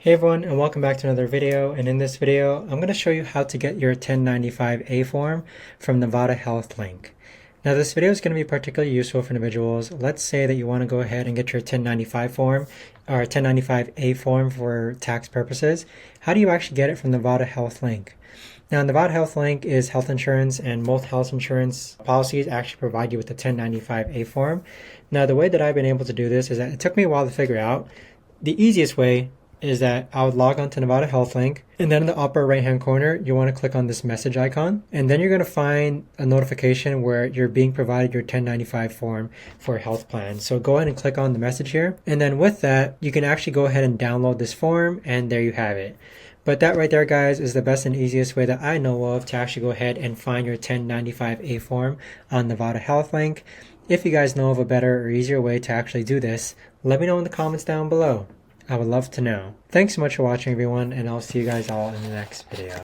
Hey everyone, and welcome back to another video. And in this video, I'm going to show you how to get your 1095A form from Nevada Health Link. Now this video is going to be particularly useful for individuals. Let's say that you want to go ahead and get your 1095 form or 1095A form for tax purposes. How do you actually get it from Nevada Health Link? Now, Nevada Health Link is health insurance, and most health insurance policies actually provide you with the 1095A form. Now, the way that I've been able to do this is that it took me a while to figure out. The easiest way is that I would log on to Nevada Health Link, and then in the upper right hand corner you want to click on this message icon, and then you're going to find a notification where you're being provided your 1095 form for a health plan. So go ahead and click on the message here, and then with that you can actually go ahead and download this form, and there you have it. But that right there, guys, is the best and easiest way that I know of to actually go ahead and find your 1095A form on Nevada Health Link. If you guys know of a better or easier way to actually do this, let me know in the comments down below. I would love to know. Thanks so much for watching, everyone, and I'll see you guys all in the next video.